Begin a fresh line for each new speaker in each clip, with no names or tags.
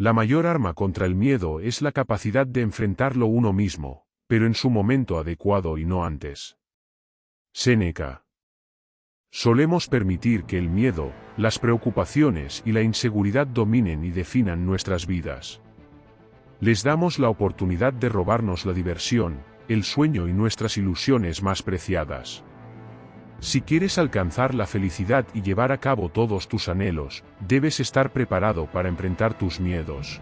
La mayor arma contra el miedo es la capacidad de enfrentarlo uno mismo, pero en su momento adecuado y no antes. Séneca. Solemos permitir que el miedo, las preocupaciones y la inseguridad dominen y definan nuestras vidas. Les damos la oportunidad de robarnos la diversión, el sueño y nuestras ilusiones más preciadas. Si quieres alcanzar la felicidad y llevar a cabo todos tus anhelos, debes estar preparado para enfrentar tus miedos.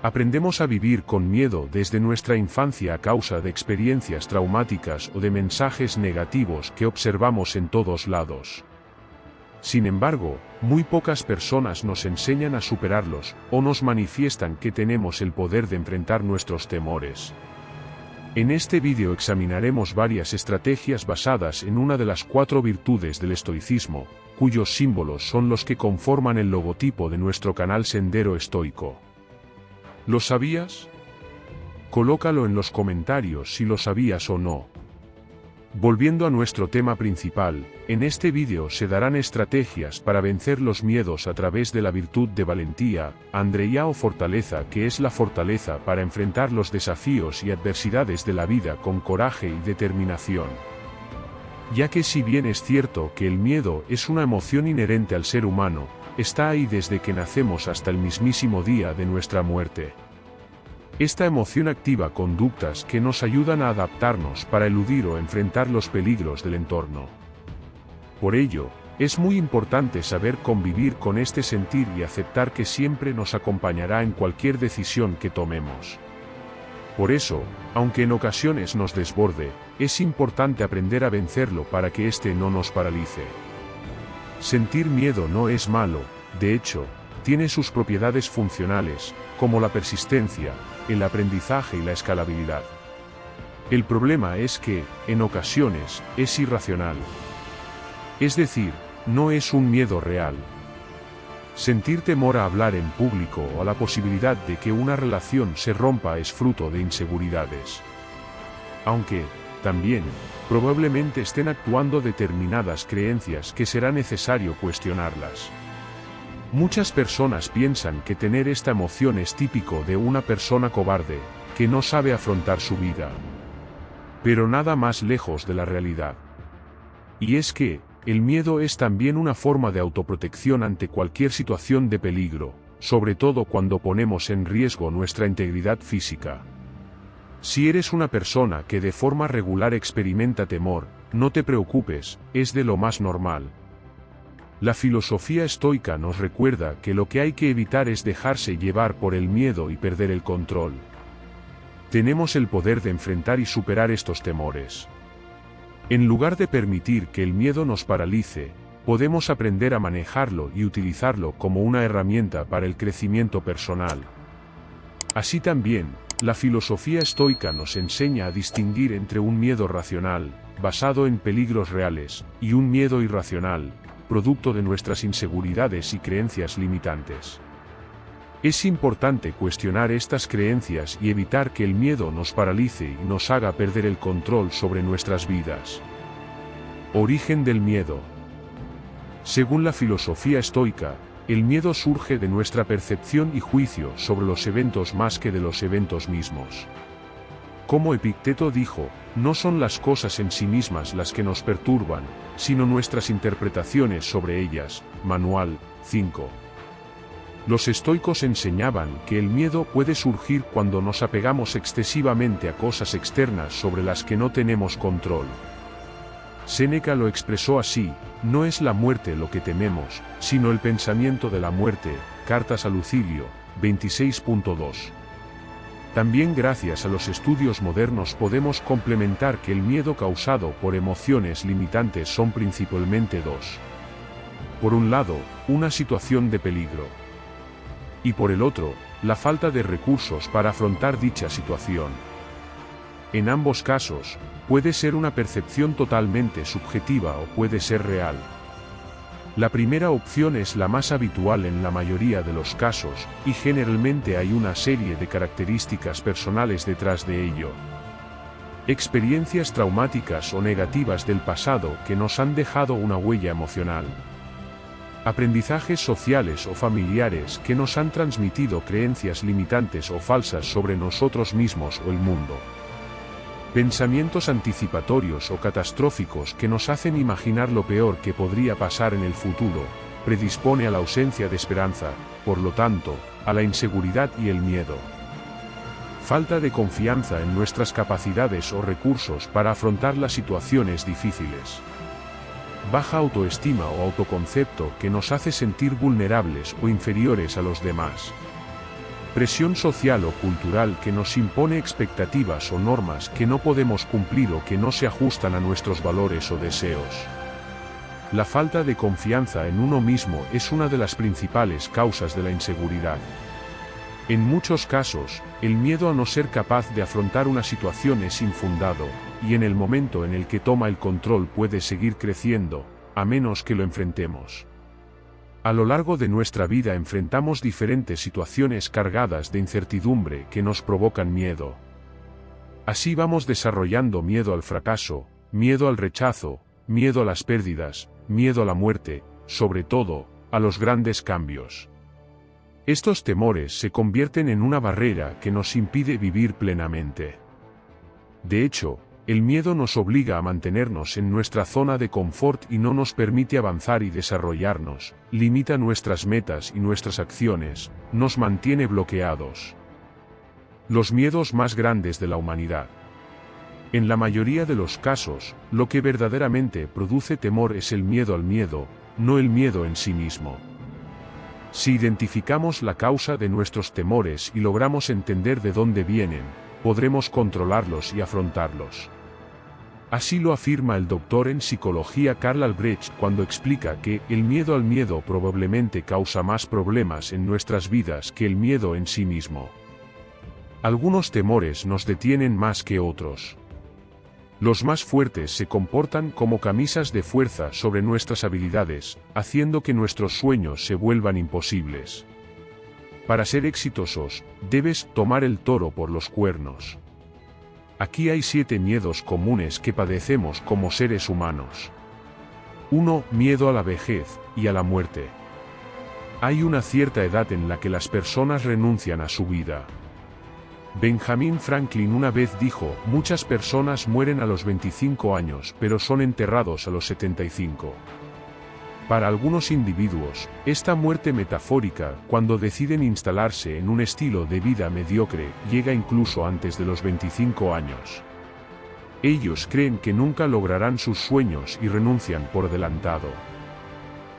Aprendemos a vivir con miedo desde nuestra infancia a causa de experiencias traumáticas o de mensajes negativos que observamos en todos lados. Sin embargo, muy pocas personas nos enseñan a superarlos o nos manifiestan que tenemos el poder de enfrentar nuestros temores. En este vídeo examinaremos varias estrategias basadas en una de las 4 virtudes del estoicismo, cuyos símbolos son los que conforman el logotipo de nuestro canal Sendero Estoico. ¿Lo sabías? Colócalo en los comentarios si lo sabías o no. Volviendo a nuestro tema principal, en este vídeo se darán estrategias para vencer los miedos a través de la virtud de valentía, andreia o fortaleza, que es la fortaleza para enfrentar los desafíos y adversidades de la vida con coraje y determinación. Ya que si bien es cierto que el miedo es una emoción inherente al ser humano, está ahí desde que nacemos hasta el mismísimo día de nuestra muerte. Esta emoción activa conductas que nos ayudan a adaptarnos para eludir o enfrentar los peligros del entorno. Por ello, es muy importante saber convivir con este sentir y aceptar que siempre nos acompañará en cualquier decisión que tomemos. Por eso, aunque en ocasiones nos desborde, es importante aprender a vencerlo para que éste no nos paralice. Sentir miedo no es malo, de hecho, tiene sus propiedades funcionales, como la persistencia, el aprendizaje y la escalabilidad. El problema es que, en ocasiones, es irracional. Es decir, no es un miedo real. Sentir temor a hablar en público o a la posibilidad de que una relación se rompa es fruto de inseguridades. Aunque, también, probablemente estén actuando determinadas creencias que será necesario cuestionarlas. Muchas personas piensan que tener esta emoción es típico de una persona cobarde, que no sabe afrontar su vida. Pero nada más lejos de la realidad. Y es que, el miedo es también una forma de autoprotección ante cualquier situación de peligro, sobre todo cuando ponemos en riesgo nuestra integridad física. Si eres una persona que de forma regular experimenta temor, no te preocupes, es de lo más normal. La filosofía estoica nos recuerda que lo que hay que evitar es dejarse llevar por el miedo y perder el control. Tenemos el poder de enfrentar y superar estos temores. En lugar de permitir que el miedo nos paralice, podemos aprender a manejarlo y utilizarlo como una herramienta para el crecimiento personal. Así también, la filosofía estoica nos enseña a distinguir entre un miedo racional, basado en peligros reales, y un miedo irracional, producto de nuestras inseguridades y creencias limitantes. Es importante cuestionar estas creencias y evitar que el miedo nos paralice y nos haga perder el control sobre nuestras vidas. Origen del miedo. Según la filosofía estoica, el miedo surge de nuestra percepción y juicio sobre los eventos más que de los eventos mismos. Como Epicteto dijo, no son las cosas en sí mismas las que nos perturban, sino nuestras interpretaciones sobre ellas. Manual 5. Los estoicos enseñaban que el miedo puede surgir cuando nos apegamos excesivamente a cosas externas sobre las que no tenemos control. Séneca lo expresó así: no es la muerte lo que tememos, sino el pensamiento de la muerte. Cartas a Lucilio, 26.2. También gracias a los estudios modernos podemos complementar que el miedo causado por emociones limitantes son principalmente dos. Por un lado, una situación de peligro. Y por el otro, la falta de recursos para afrontar dicha situación. En ambos casos, puede ser una percepción totalmente subjetiva o puede ser real. La primera opción es la más habitual en la mayoría de los casos, y generalmente hay una serie de características personales detrás de ello. Experiencias traumáticas o negativas del pasado que nos han dejado una huella emocional. Aprendizajes sociales o familiares que nos han transmitido creencias limitantes o falsas sobre nosotros mismos o el mundo. Pensamientos anticipatorios o catastróficos que nos hacen imaginar lo peor que podría pasar en el futuro, predispone a la ausencia de esperanza, por lo tanto, a la inseguridad y el miedo. Falta de confianza en nuestras capacidades o recursos para afrontar las situaciones difíciles. Baja autoestima o autoconcepto que nos hace sentir vulnerables o inferiores a los demás. Presión social o cultural que nos impone expectativas o normas que no podemos cumplir o que no se ajustan a nuestros valores o deseos. La falta de confianza en uno mismo es una de las principales causas de la inseguridad. En muchos casos, el miedo a no ser capaz de afrontar una situación es infundado, y en el momento en el que toma el control puede seguir creciendo, a menos que lo enfrentemos. A lo largo de nuestra vida enfrentamos diferentes situaciones cargadas de incertidumbre que nos provocan miedo. Así vamos desarrollando miedo al fracaso, miedo al rechazo, miedo a las pérdidas, miedo a la muerte, sobre todo, a los grandes cambios. Estos temores se convierten en una barrera que nos impide vivir plenamente. De hecho, el miedo nos obliga a mantenernos en nuestra zona de confort y no nos permite avanzar y desarrollarnos, limita nuestras metas y nuestras acciones, nos mantiene bloqueados. Los miedos más grandes de la humanidad. En la mayoría de los casos, lo que verdaderamente produce temor es el miedo al miedo, no el miedo en sí mismo. Si identificamos la causa de nuestros temores y logramos entender de dónde vienen, podremos controlarlos y afrontarlos. Así lo afirma el doctor en psicología Karl Albrecht cuando explica que el miedo al miedo probablemente causa más problemas en nuestras vidas que el miedo en sí mismo. Algunos temores nos detienen más que otros. Los más fuertes se comportan como camisas de fuerza sobre nuestras habilidades, haciendo que nuestros sueños se vuelvan imposibles. Para ser exitosos, debes tomar el toro por los cuernos. Aquí hay 7 miedos comunes que padecemos como seres humanos. 1. Miedo a la vejez y a la muerte. Hay una cierta edad en la que las personas renuncian a su vida. Benjamin Franklin una vez dijo, muchas personas mueren a los 25 años, pero son enterrados a los 75. Para algunos individuos, esta muerte metafórica, cuando deciden instalarse en un estilo de vida mediocre, llega incluso antes de los 25 años. Ellos creen que nunca lograrán sus sueños y renuncian por adelantado.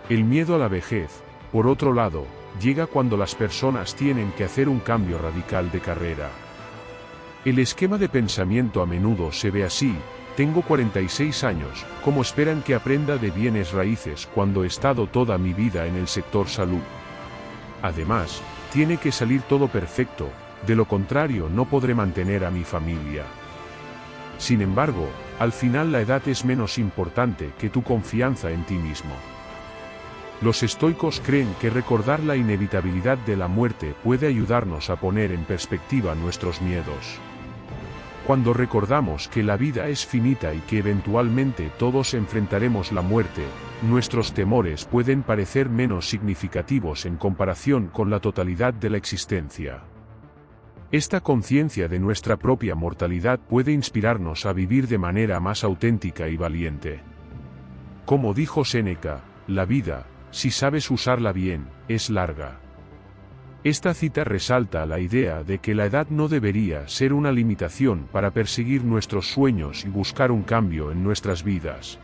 El miedo a la vejez, por otro lado, llega cuando las personas tienen que hacer un cambio radical de carrera. El esquema de pensamiento a menudo se ve así: tengo 46 años, ¿cómo esperan que aprenda de bienes raíces cuando he estado toda mi vida en el sector salud? Además, tiene que salir todo perfecto, de lo contrario no podré mantener a mi familia. Sin embargo, al final la edad es menos importante que tu confianza en ti mismo. Los estoicos creen que recordar la inevitabilidad de la muerte puede ayudarnos a poner en perspectiva nuestros miedos. Cuando recordamos que la vida es finita y que eventualmente todos enfrentaremos la muerte, nuestros temores pueden parecer menos significativos en comparación con la totalidad de la existencia. Esta conciencia de nuestra propia mortalidad puede inspirarnos a vivir de manera más auténtica y valiente. Como dijo Séneca, la vida, si sabes usarla bien, es larga. Esta cita resalta la idea de que la edad no debería ser una limitación para perseguir nuestros sueños y buscar un cambio en nuestras vidas.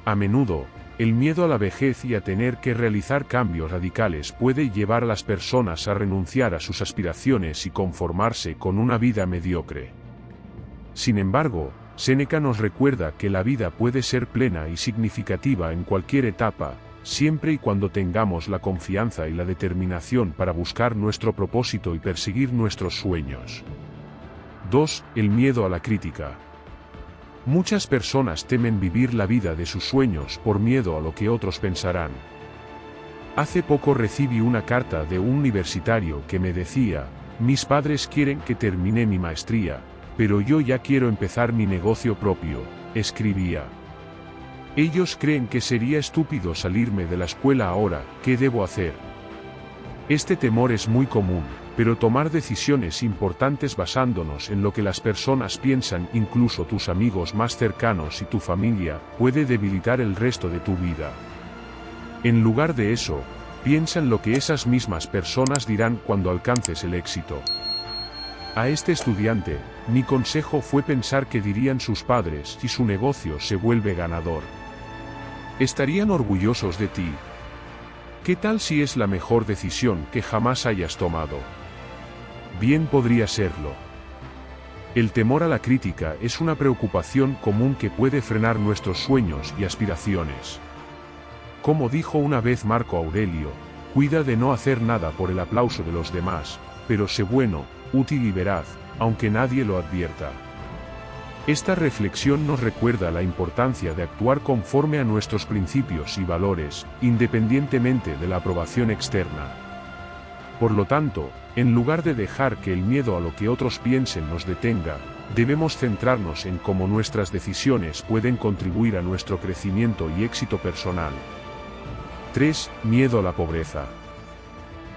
A menudo, el miedo a la vejez y a tener que realizar cambios radicales puede llevar a las personas a renunciar a sus aspiraciones y conformarse con una vida mediocre. Sin embargo, Séneca nos recuerda que la vida puede ser plena y significativa en cualquier etapa, siempre y cuando tengamos la confianza y la determinación para buscar nuestro propósito y perseguir nuestros sueños. 2. El miedo a la crítica. Muchas personas temen vivir la vida de sus sueños por miedo a lo que otros pensarán. Hace poco recibí una carta de un universitario que me decía, mis padres quieren que termine mi maestría, pero yo ya quiero empezar mi negocio propio, escribía. Ellos creen que sería estúpido salirme de la escuela ahora. ¿Qué debo hacer? Este temor es muy común, pero tomar decisiones importantes basándonos en lo que las personas piensan, incluso tus amigos más cercanos y tu familia, puede debilitar el resto de tu vida. En lugar de eso, piensa en lo que esas mismas personas dirán cuando alcances el éxito. A este estudiante, mi consejo fue pensar qué dirían sus padres si su negocio se vuelve ganador. ¿Estarían orgullosos de ti? ¿Qué tal si es la mejor decisión que jamás hayas tomado? Bien podría serlo. El temor a la crítica es una preocupación común que puede frenar nuestros sueños y aspiraciones. Como dijo una vez Marco Aurelio, cuida de no hacer nada por el aplauso de los demás, pero sé bueno, útil y veraz, aunque nadie lo advierta. Esta reflexión nos recuerda la importancia de actuar conforme a nuestros principios y valores, independientemente de la aprobación externa. Por lo tanto, en lugar de dejar que el miedo a lo que otros piensen nos detenga, debemos centrarnos en cómo nuestras decisiones pueden contribuir a nuestro crecimiento y éxito personal. 3. Miedo a la pobreza.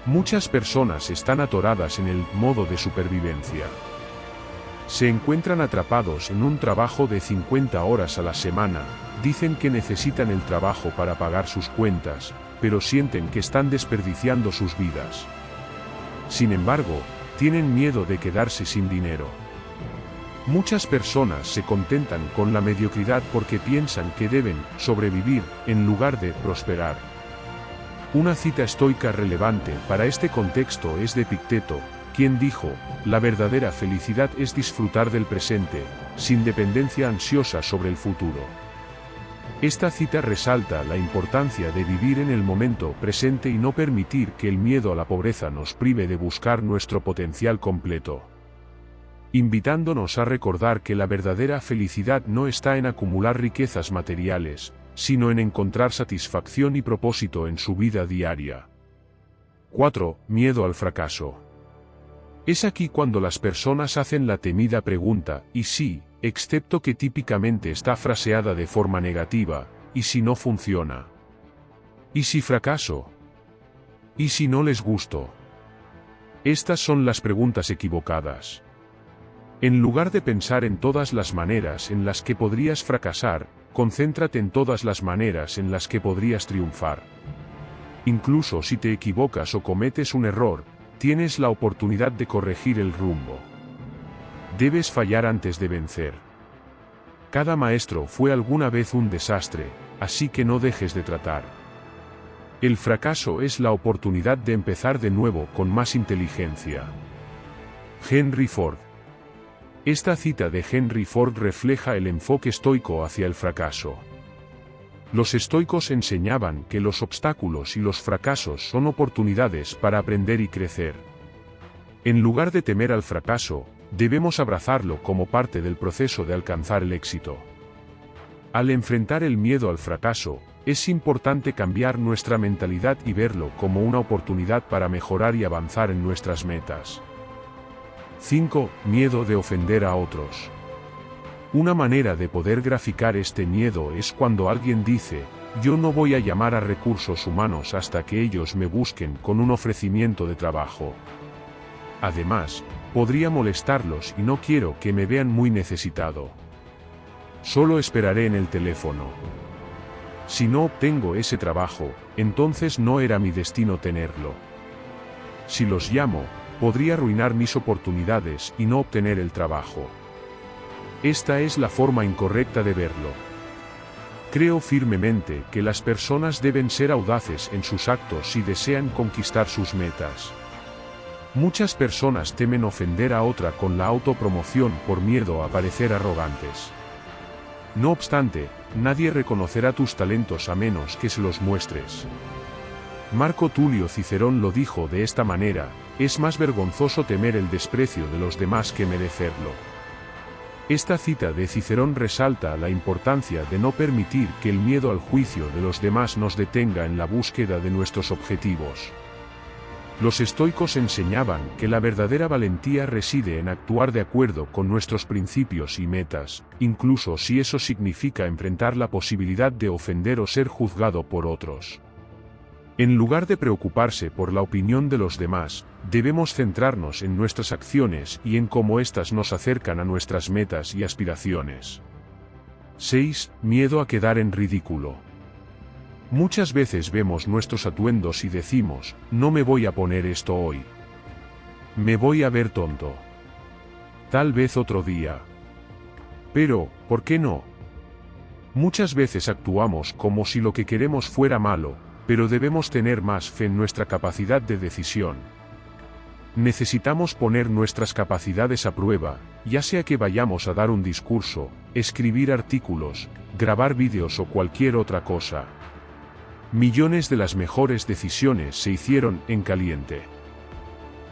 Muchas personas están atoradas en el modo de supervivencia. Se encuentran atrapados en un trabajo de 50 horas a la semana, dicen que necesitan el trabajo para pagar sus cuentas, pero sienten que están desperdiciando sus vidas. Sin embargo, tienen miedo de quedarse sin dinero. Muchas personas se contentan con la mediocridad porque piensan que deben sobrevivir, en lugar de prosperar. Una cita estoica relevante para este contexto es de Epicteto, quien dijo, la verdadera felicidad es disfrutar del presente, sin dependencia ansiosa sobre el futuro. Esta cita resalta la importancia de vivir en el momento presente y no permitir que el miedo a la pobreza nos prive de buscar nuestro potencial completo. Invitándonos a recordar que la verdadera felicidad no está en acumular riquezas materiales, sino en encontrar satisfacción y propósito en su vida diaria. 4. Miedo al fracaso. Es aquí cuando las personas hacen la temida pregunta, ¿y si, excepto que típicamente está fraseada de forma negativa, ¿y si no funciona? ¿Y si fracaso? ¿Y si no les gusto? Estas son las preguntas equivocadas. En lugar de pensar en todas las maneras en las que podrías fracasar, concéntrate en todas las maneras en las que podrías triunfar. Incluso si te equivocas o cometes un error, tienes la oportunidad de corregir el rumbo. Debes fallar antes de vencer. Cada maestro fue alguna vez un desastre, así que no dejes de tratar. El fracaso es la oportunidad de empezar de nuevo con más inteligencia. Henry Ford. Esta cita de Henry Ford refleja el enfoque estoico hacia el fracaso. Los estoicos enseñaban que los obstáculos y los fracasos son oportunidades para aprender y crecer. En lugar de temer al fracaso, debemos abrazarlo como parte del proceso de alcanzar el éxito. Al enfrentar el miedo al fracaso, es importante cambiar nuestra mentalidad y verlo como una oportunidad para mejorar y avanzar en nuestras metas. 5. Miedo de ofender a otros. Una manera de poder graficar este miedo es cuando alguien dice, yo no voy a llamar a recursos humanos hasta que ellos me busquen con un ofrecimiento de trabajo. Además, podría molestarlos y no quiero que me vean muy necesitado. Solo esperaré en el teléfono. Si no obtengo ese trabajo, entonces no era mi destino tenerlo. Si los llamo, podría arruinar mis oportunidades y no obtener el trabajo. Esta es la forma incorrecta de verlo. Creo firmemente que las personas deben ser audaces en sus actos si desean conquistar sus metas. Muchas personas temen ofender a otra con la autopromoción por miedo a parecer arrogantes. No obstante, nadie reconocerá tus talentos a menos que se los muestres. Marco Tulio Cicerón lo dijo de esta manera, es más vergonzoso temer el desprecio de los demás que merecerlo. Esta cita de Cicerón resalta la importancia de no permitir que el miedo al juicio de los demás nos detenga en la búsqueda de nuestros objetivos. Los estoicos enseñaban que la verdadera valentía reside en actuar de acuerdo con nuestros principios y metas, incluso si eso significa enfrentar la posibilidad de ofender o ser juzgado por otros. En lugar de preocuparse por la opinión de los demás, debemos centrarnos en nuestras acciones y en cómo éstas nos acercan a nuestras metas y aspiraciones. 6. Miedo a quedar en ridículo. Muchas veces vemos nuestros atuendos y decimos, no me voy a poner esto hoy. Me voy a ver tonto. Tal vez otro día. Pero, ¿por qué no? Muchas veces actuamos como si lo que queremos fuera malo, pero debemos tener más fe en nuestra capacidad de decisión. Necesitamos poner nuestras capacidades a prueba, ya sea que vayamos a dar un discurso, escribir artículos, grabar vídeos o cualquier otra cosa. Millones de las mejores decisiones se hicieron en caliente.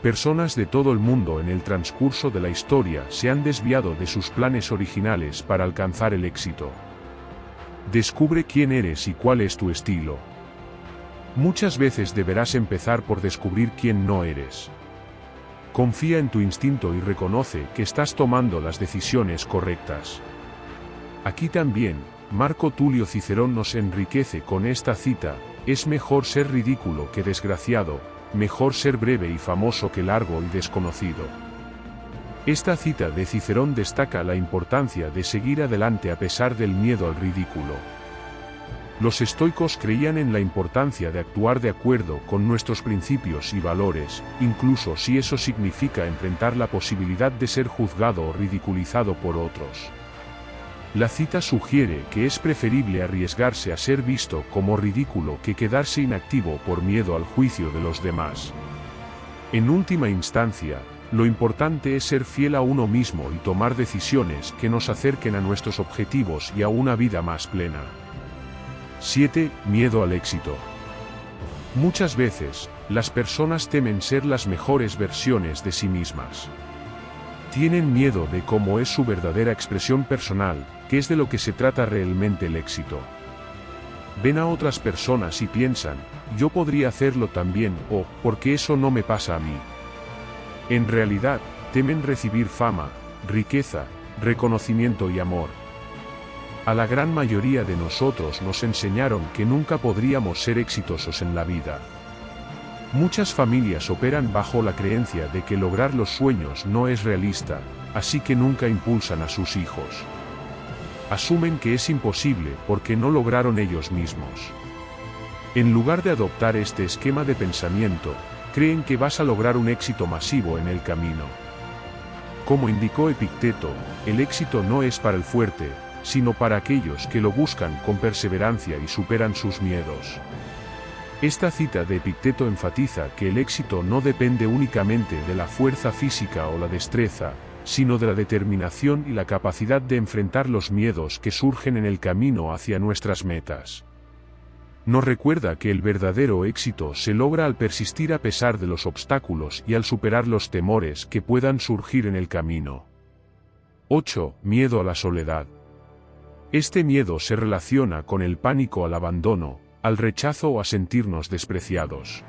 Personas de todo el mundo en el transcurso de la historia se han desviado de sus planes originales para alcanzar el éxito. Descubre quién eres y cuál es tu estilo. Muchas veces deberás empezar por descubrir quién no eres. Confía en tu instinto y reconoce que estás tomando las decisiones correctas. Aquí también, Marco Tulio Cicerón nos enriquece con esta cita: es mejor ser ridículo que desgraciado, mejor ser breve y famoso que largo y desconocido. Esta cita de Cicerón destaca la importancia de seguir adelante a pesar del miedo al ridículo. Los estoicos creían en la importancia de actuar de acuerdo con nuestros principios y valores, incluso si eso significa enfrentar la posibilidad de ser juzgado o ridiculizado por otros. La cita sugiere que es preferible arriesgarse a ser visto como ridículo que quedarse inactivo por miedo al juicio de los demás. En última instancia, lo importante es ser fiel a uno mismo y tomar decisiones que nos acerquen a nuestros objetivos y a una vida más plena. 7. Miedo al éxito. Muchas veces, las personas temen ser las mejores versiones de sí mismas. Tienen miedo de cómo es su verdadera expresión personal, que es de lo que se trata realmente el éxito. Ven a otras personas y piensan, yo podría hacerlo también, o, ¿por qué eso no me pasa a mí? En realidad, temen recibir fama, riqueza, reconocimiento y amor. A la gran mayoría de nosotros nos enseñaron que nunca podríamos ser exitosos en la vida. Muchas familias operan bajo la creencia de que lograr los sueños no es realista, así que nunca impulsan a sus hijos. Asumen que es imposible porque no lograron ellos mismos. En lugar de adoptar este esquema de pensamiento, creen que vas a lograr un éxito masivo en el camino. Como indicó Epicteto, el éxito no es para el fuerte, sino para aquellos que lo buscan con perseverancia y superan sus miedos. Esta cita de Epicteto enfatiza que el éxito no depende únicamente de la fuerza física o la destreza, sino de la determinación y la capacidad de enfrentar los miedos que surgen en el camino hacia nuestras metas. Nos recuerda que el verdadero éxito se logra al persistir a pesar de los obstáculos y al superar los temores que puedan surgir en el camino. 8. Miedo a la soledad. Este miedo se relaciona con el pánico al abandono, al rechazo o a sentirnos despreciados.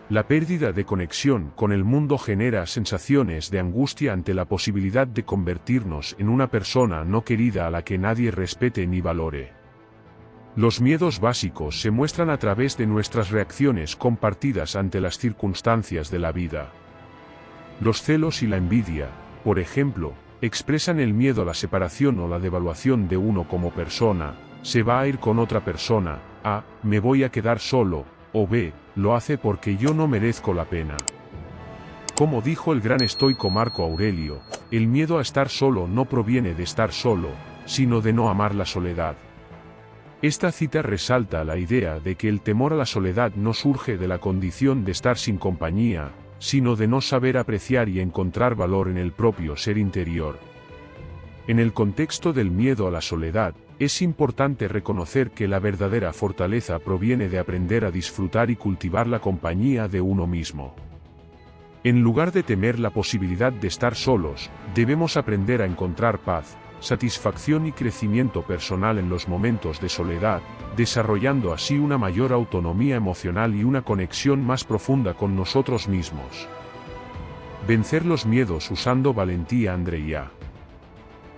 La pérdida de conexión con el mundo genera sensaciones de angustia ante la posibilidad de convertirnos en una persona no querida a la que nadie respete ni valore. Los miedos básicos se muestran a través de nuestras reacciones compartidas ante las circunstancias de la vida. Los celos y la envidia, por ejemplo, expresan el miedo a la separación o la devaluación de uno como persona. Se va a ir con otra persona, A, me voy a quedar solo, o B, lo hace porque yo no merezco la pena. Como dijo el gran estoico Marco Aurelio, el miedo a estar solo no proviene de estar solo, sino de no amar la soledad. Esta cita resalta la idea de que el temor a la soledad no surge de la condición de estar sin compañía, sino de no saber apreciar y encontrar valor en el propio ser interior. En el contexto del miedo a la soledad, es importante reconocer que la verdadera fortaleza proviene de aprender a disfrutar y cultivar la compañía de uno mismo. En lugar de temer la posibilidad de estar solos, debemos aprender a encontrar paz, satisfacción y crecimiento personal en los momentos de soledad, desarrollando así una mayor autonomía emocional y una conexión más profunda con nosotros mismos. Vencer los miedos usando valentía. Andrea.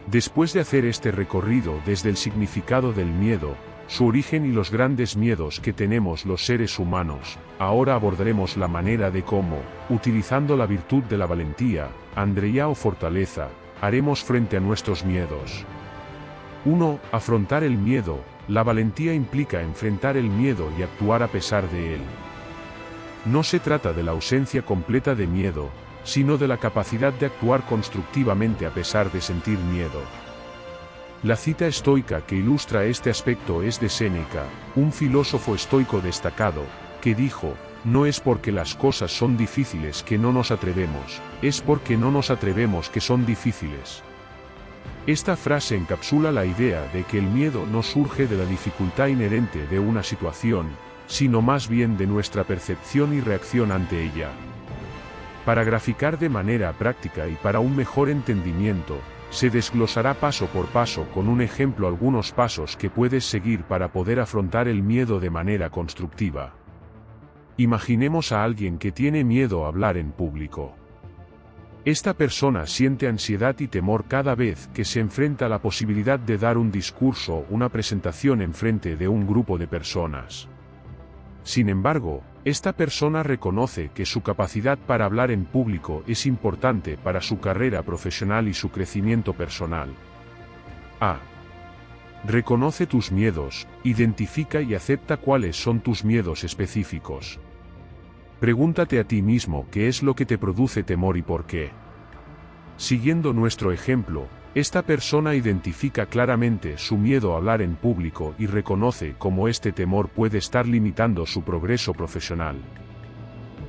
Después de hacer este recorrido desde el significado del miedo, su origen y los grandes miedos que tenemos los seres humanos, ahora abordaremos la manera de cómo, utilizando la virtud de la valentía, Andrea o fortaleza, haremos frente a nuestros miedos. 1. Afrontar el miedo. La valentía implica enfrentar el miedo y actuar a pesar de él. No se trata de la ausencia completa de miedo, sino de la capacidad de actuar constructivamente a pesar de sentir miedo. La cita estoica que ilustra este aspecto es de Séneca, un filósofo estoico destacado, que dijo: no es porque las cosas son difíciles que no nos atrevemos, es porque no nos atrevemos que son difíciles. Esta frase encapsula la idea de que el miedo no surge de la dificultad inherente de una situación, sino más bien de nuestra percepción y reacción ante ella. Para graficar de manera práctica y para un mejor entendimiento, se desglosará paso por paso con un ejemplo algunos pasos que puedes seguir para poder afrontar el miedo de manera constructiva. Imaginemos a alguien que tiene miedo a hablar en público. Esta persona siente ansiedad y temor cada vez que se enfrenta a la posibilidad de dar un discurso o una presentación en frente de un grupo de personas. Sin embargo, esta persona reconoce que su capacidad para hablar en público es importante para su carrera profesional y su crecimiento personal. A. Reconoce tus miedos, identifica y acepta cuáles son tus miedos específicos. Pregúntate a ti mismo qué es lo que te produce temor y por qué. Siguiendo nuestro ejemplo, esta persona identifica claramente su miedo a hablar en público y reconoce cómo este temor puede estar limitando su progreso profesional.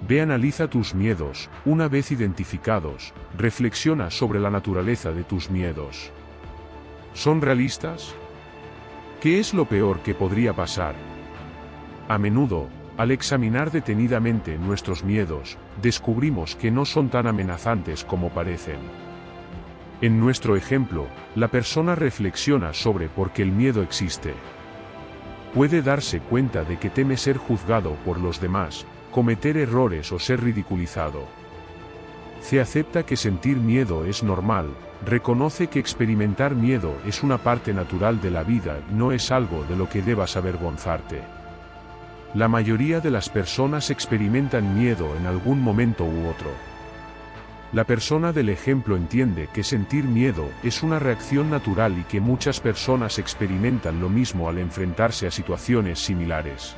Ve, analiza tus miedos. Una vez identificados, reflexiona sobre la naturaleza de tus miedos. ¿Son realistas? ¿Qué es lo peor que podría pasar? A menudo, al examinar detenidamente nuestros miedos, descubrimos que no son tan amenazantes como parecen. En nuestro ejemplo, la persona reflexiona sobre por qué el miedo existe. Puede darse cuenta de que teme ser juzgado por los demás, cometer errores o ser ridiculizado. Se acepta que sentir miedo es normal, reconoce que experimentar miedo es una parte natural de la vida y no es algo de lo que debas avergonzarte. La mayoría de las personas experimentan miedo en algún momento u otro. La persona del ejemplo entiende que sentir miedo es una reacción natural y que muchas personas experimentan lo mismo al enfrentarse a situaciones similares.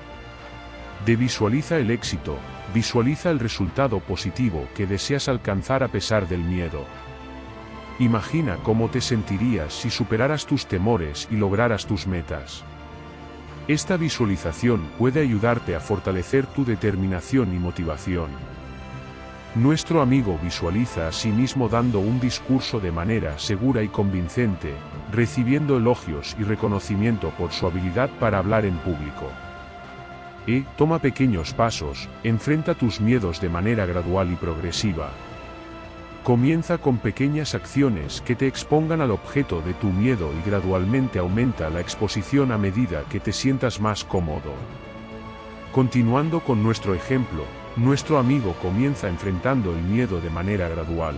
Visualiza el éxito, visualiza el resultado positivo que deseas alcanzar a pesar del miedo. Imagina cómo te sentirías si superaras tus temores y lograras tus metas. Esta visualización puede ayudarte a fortalecer tu determinación y motivación. Nuestro amigo visualiza a sí mismo dando un discurso de manera segura y convincente, recibiendo elogios y reconocimiento por su habilidad para hablar en público. Toma pequeños pasos, enfrenta tus miedos de manera gradual y progresiva. Comienza con pequeñas acciones que te expongan al objeto de tu miedo y gradualmente aumenta la exposición a medida que te sientas más cómodo. Continuando con nuestro ejemplo, nuestro amigo comienza enfrentando el miedo de manera gradual.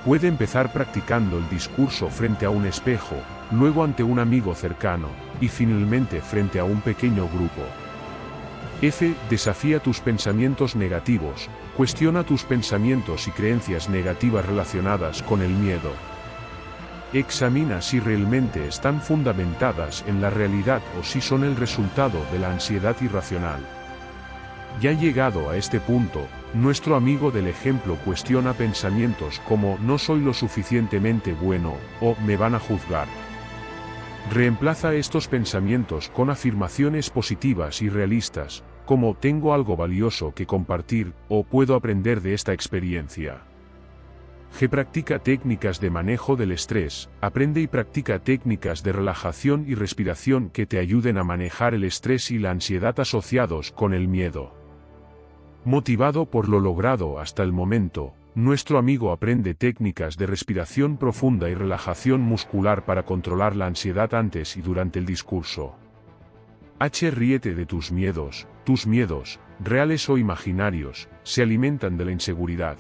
Puede empezar practicando el discurso frente a un espejo, luego ante un amigo cercano, y finalmente frente a un pequeño grupo. Desafía tus pensamientos negativos, cuestiona tus pensamientos y creencias negativas relacionadas con el miedo. Examina si realmente están fundamentadas en la realidad o si son el resultado de la ansiedad irracional. Ya llegado a este punto, nuestro amigo del ejemplo cuestiona pensamientos como "no soy lo suficientemente bueno" o "me van a juzgar". Reemplaza estos pensamientos con afirmaciones positivas y realistas, como "tengo algo valioso que compartir" o "puedo aprender de esta experiencia". Practica técnicas de manejo del estrés, aprende y practica técnicas de relajación y respiración que te ayuden a manejar el estrés y la ansiedad asociados con el miedo. Motivado por lo logrado hasta el momento, nuestro amigo aprende técnicas de respiración profunda y relajación muscular para controlar la ansiedad antes y durante el discurso. Ríete de tus miedos, reales o imaginarios, se alimentan de la inseguridad.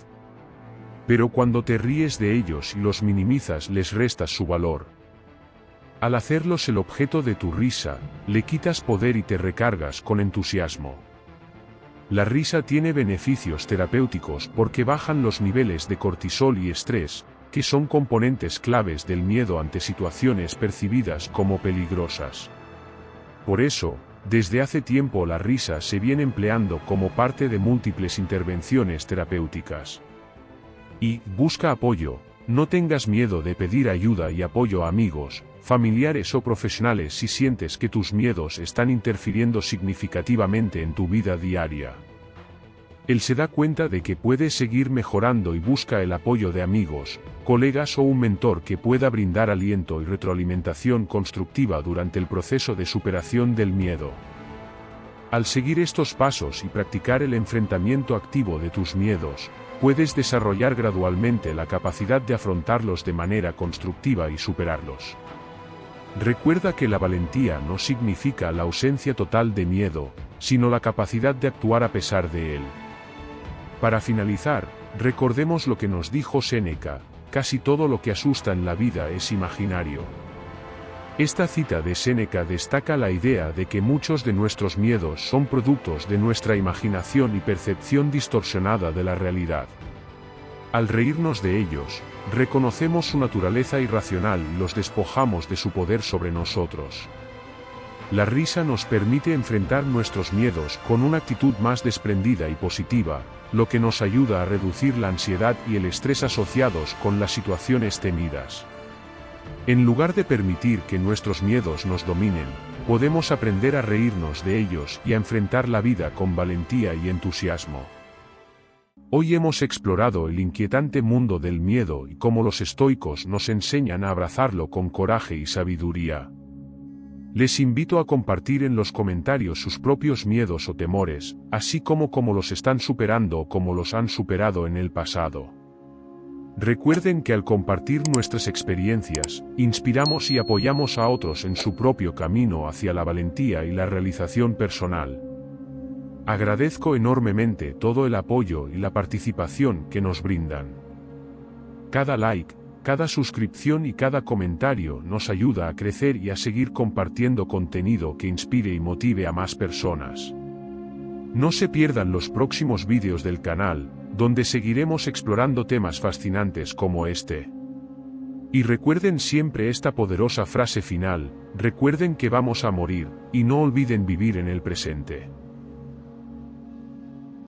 Pero cuando te ríes de ellos y los minimizas les restas su valor. Al hacerlos el objeto de tu risa, le quitas poder y te recargas con entusiasmo. La risa tiene beneficios terapéuticos porque bajan los niveles de cortisol y estrés, que son componentes claves del miedo ante situaciones percibidas como peligrosas. Por eso, desde hace tiempo la risa se viene empleando como parte de múltiples intervenciones terapéuticas. Y, busca apoyo, no tengas miedo de pedir ayuda y apoyo a amigos, familiares o profesionales si sientes que tus miedos están interfiriendo significativamente en tu vida diaria. Él se da cuenta de que puedes seguir mejorando y busca el apoyo de amigos, colegas o un mentor que pueda brindar aliento y retroalimentación constructiva durante el proceso de superación del miedo. Al seguir estos pasos y practicar el enfrentamiento activo de tus miedos, puedes desarrollar gradualmente la capacidad de afrontarlos de manera constructiva y superarlos. Recuerda que la valentía no significa la ausencia total de miedo, sino la capacidad de actuar a pesar de él. Para finalizar, recordemos lo que nos dijo Séneca: casi todo lo que asusta en la vida es imaginario. Esta cita de Séneca destaca la idea de que muchos de nuestros miedos son productos de nuestra imaginación y percepción distorsionada de la realidad. Al reírnos de ellos, reconocemos su naturaleza irracional y los despojamos de su poder sobre nosotros. La risa nos permite enfrentar nuestros miedos con una actitud más desprendida y positiva, lo que nos ayuda a reducir la ansiedad y el estrés asociados con las situaciones temidas. En lugar de permitir que nuestros miedos nos dominen, podemos aprender a reírnos de ellos y a enfrentar la vida con valentía y entusiasmo. Hoy hemos explorado el inquietante mundo del miedo y cómo los estoicos nos enseñan a abrazarlo con coraje y sabiduría. Les invito a compartir en los comentarios sus propios miedos o temores, así como cómo los están superando o cómo los han superado en el pasado. Recuerden que al compartir nuestras experiencias, inspiramos y apoyamos a otros en su propio camino hacia la valentía y la realización personal. Agradezco enormemente todo el apoyo y la participación que nos brindan. Cada like, cada suscripción y cada comentario nos ayuda a crecer y a seguir compartiendo contenido que inspire y motive a más personas. No se pierdan los próximos vídeos del canal, donde seguiremos explorando temas fascinantes como este. Y recuerden siempre esta poderosa frase final: recuerden que vamos a morir, y no olviden vivir en el presente.